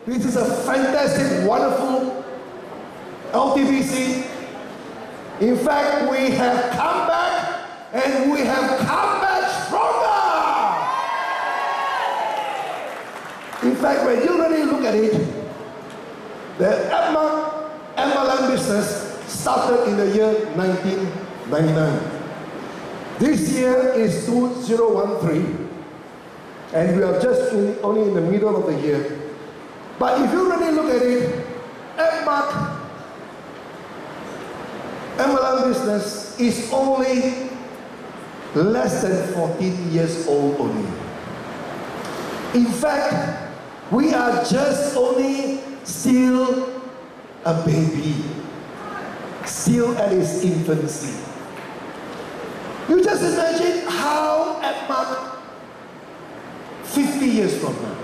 This is a fantastic, wonderful LTBC. In fact, we have come back and we have come back stronger. In fact, when you really look at it, the Edmark MLM business started in the year 1999. This year is 2013, and we are just only in the middle of the year. But if you really look at it, Edmark MLM business is only less than 14 years old only. In fact, we are just only still a baby, still at its infancy. You just imagine how Edmark 50 years from now.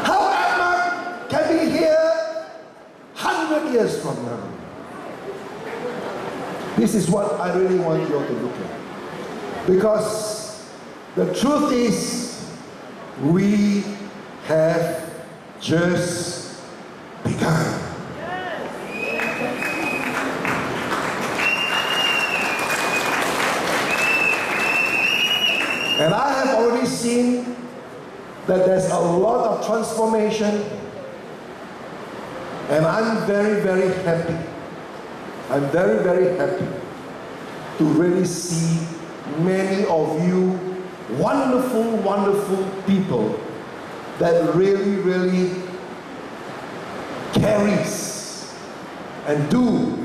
How Edmark can be here 100 years from now. This is what I really want you all to look at. Because the truth is, we have just begun. And I have already seen that there's a lot of transformation, and I'm very, very happy. I'm very, very happy to really see many of you wonderful, wonderful people that really, really carries and do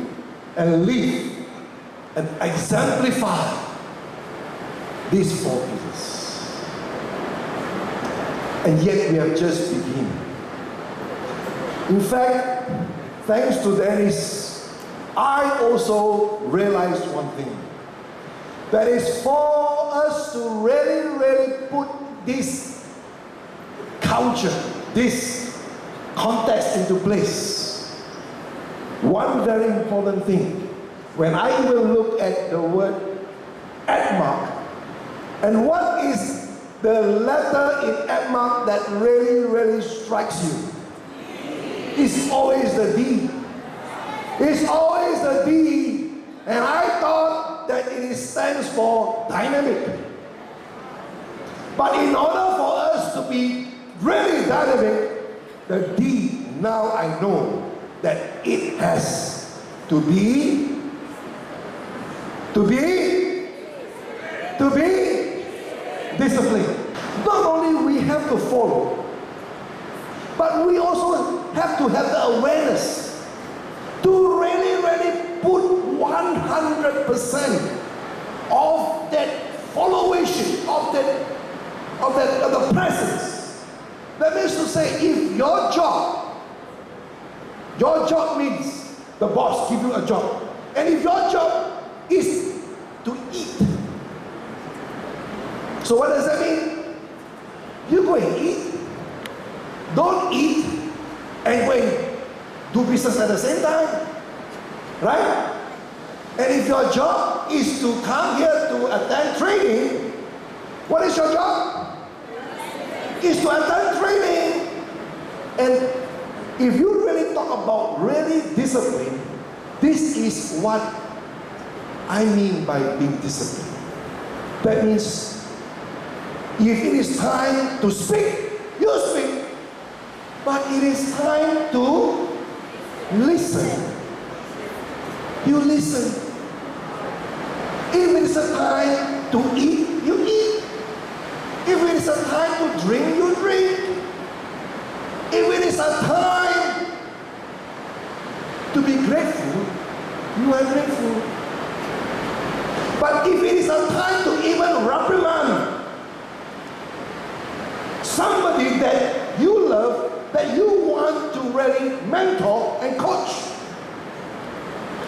and live and exemplify these 4 pillars. And yet we have just begun. In fact, thanks to Dennis, I also realized one thing. That is, for us to really, really put this culture, this context into place, one very important thing, when I will look at the word Edmark, and what is the letter in Edmark that really, really strikes you? It's always the D. It's always the D. And I thought that it stands for dynamic. But in order for us to be really dynamic, the D, now I know that it has to be discipline. Not only we have to follow, but we also have to have the awareness to really, really put 100% of that followation, of the presence. That means to say, if your job means the boss give you a job, and if your job is to eat. So what does that mean? You go and eat. Don't eat and go and do business at the same time. Right? And if your job is to come here to attend training, what is your job? Is to attend training. And if you really talk about really discipline, this is what I mean by being disciplined. That means if it is time to speak, you speak. But it is time to listen. You listen. If it is a time to eat, you eat. If it is a time to drink, you drink. If it is a time to be grateful, you are grateful. But if it is a time to even reprimand somebody that you love, that you want to really mentor and coach,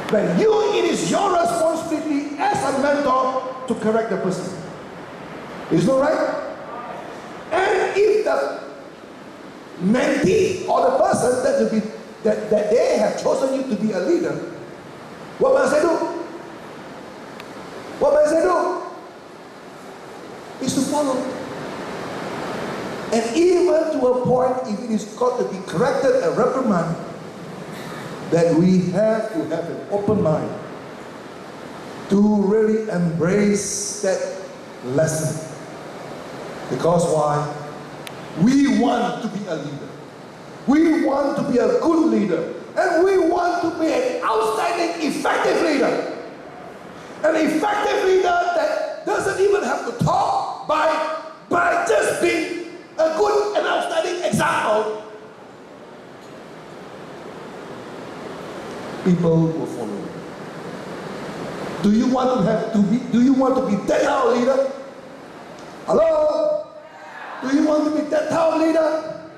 then it is your responsibility as a mentor to correct the person. Is that right? And if the mentee or the person that they have chosen you to be a leader, what must I do? What must I do? Is to follow. And even to a point, if it is got to be corrected and reprimanded, that we have to have an open mind to really embrace that lesson. Because why? We want to be a leader. We want to be a good leader. And we want to be an outstanding, effective leader. An effective leader that doesn't even have to talk by just being a good and outstanding example. People will follow you. Do you want to be that type of leader? Hello? Do you want to be that type of leader?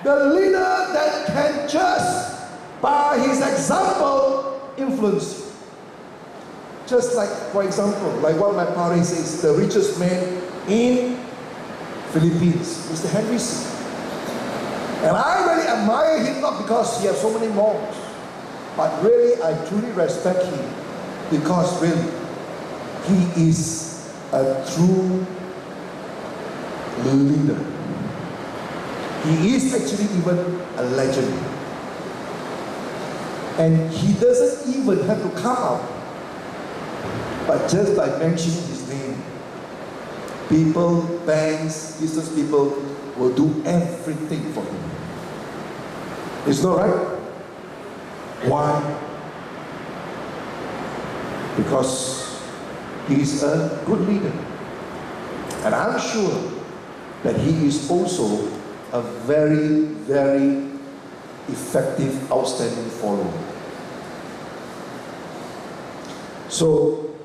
The leader that can just, by his example, influence you. Just like, for example, like what my party says, the richest man in Philippines, Mr. Henry C. And I really admire him, not because he has so many malls, but really I truly respect him because really he is a true leader. He is actually even a legend. And he doesn't even have to come out. But just by mentioning his name, people, banks, business people will do everything for him. It's not right? Why? Because he's a good leader. And I'm sure that he is also a very, very effective, outstanding follower. So,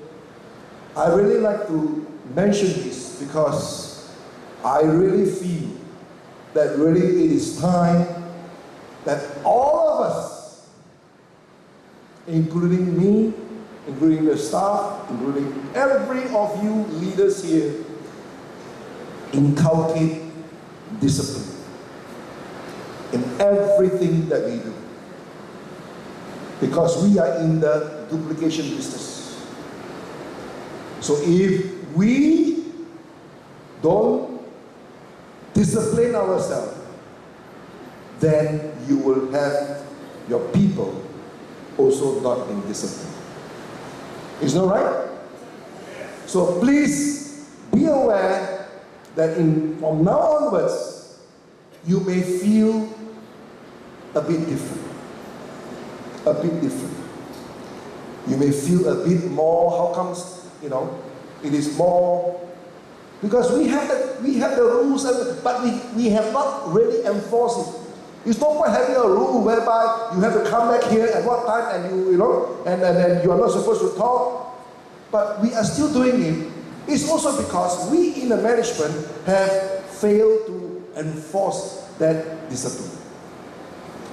I really like to mention this because I really feel that really it is time that all of us, including me, including the staff, including every of you leaders here, inculcate discipline in everything that we do. Because we are in the duplication business. So if we don't discipline ourselves, then you will have your people also not in discipline. Is that right? So please be aware that from now onwards, you may feel a bit different. A bit different. You may feel a bit more, how comes, it is more, because we have the rules, but we have not really enforced it. It's no point having a rule whereby you have to come back here at what time and and then you are not supposed to talk, but we are still doing it. It's also because we in the management have failed to enforce that discipline.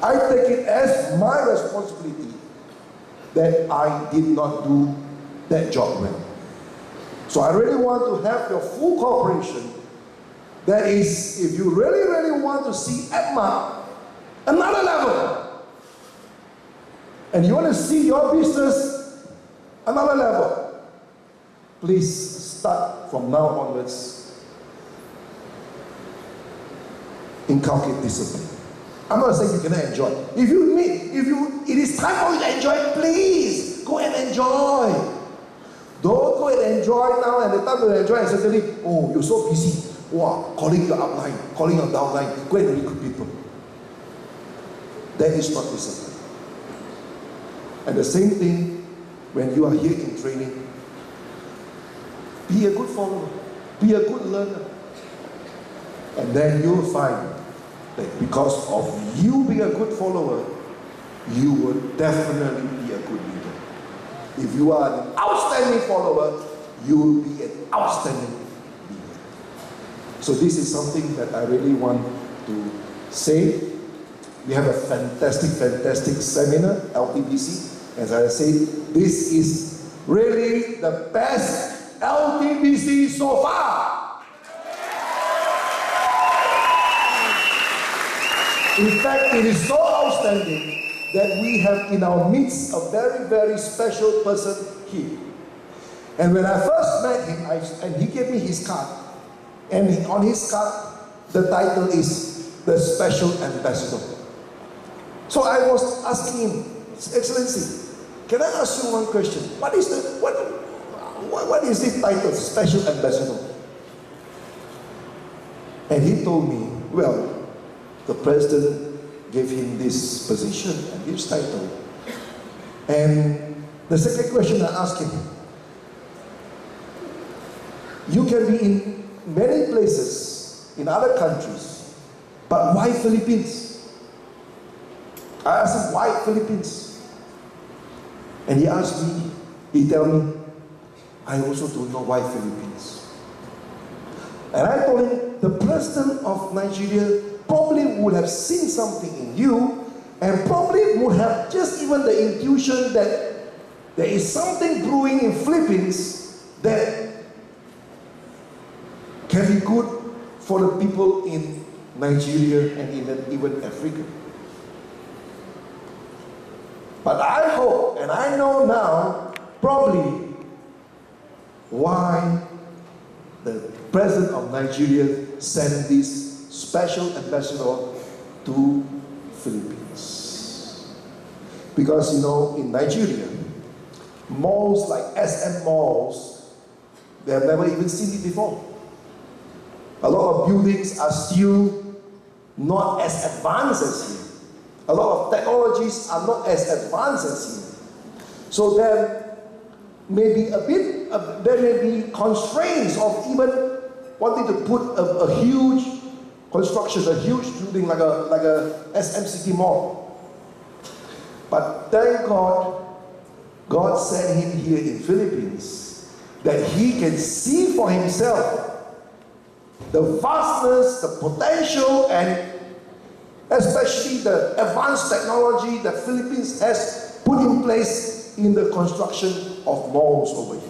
I take it as my responsibility that I did not do that job well. So I really want to have your full cooperation. That is, if you really, really want to see Edmark another level, and you want to see your business another level, please start from now onwards. Inculcate discipline. I'm not saying you cannot enjoy. If it is time for you to enjoy, please go and enjoy. Don't go and enjoy now, and the time to enjoy, and suddenly, oh, you're so busy. Wow, calling your upline, calling your downline, go and recruit people. That is not discipline. And the same thing when you are here in training. Be a good follower. Be a good learner. And then you'll find that because of you being a good follower, you will definitely be a good leader. If you are an outstanding follower, you will be an outstanding leader. So this is something that I really want to say. We have a fantastic seminar, LTBC. As I said, this is really the best LTBC so far. In fact, it is so outstanding that we have in our midst a very, very special person here. And when I first met him, and he gave me his card, and on his card, the title is the Special Ambassador. So I was asking him, Excellency, can I ask you one question? What is this title, Special Ambassador? And he told me, well, the president gave him this position and this title. And the second question I asked him, you can be in many places, in other countries, but why Philippines? I asked him, why Philippines? And he asked me, he told me, I also don't know why Philippines. And I told him, the president of Nigeria probably would have seen something in you and probably would have just even the intuition that there is something brewing in Philippines that can be good for the people in Nigeria and even Africa. But I hope, and I know now, probably why the president of Nigeria sent this special ambassador to Philippines. Because in Nigeria, malls like SM malls, they have never even seen it before. A lot of buildings are still not as advanced as here. A lot of technologies are not as advanced as here. So there may be constraints of even wanting to put a huge construction, a huge building like a SM City Mall. But thank God, God sent him here in Philippines that he can see for himself the vastness, the potential, and especially the advanced technology that Philippines has put in place in the construction of malls over here.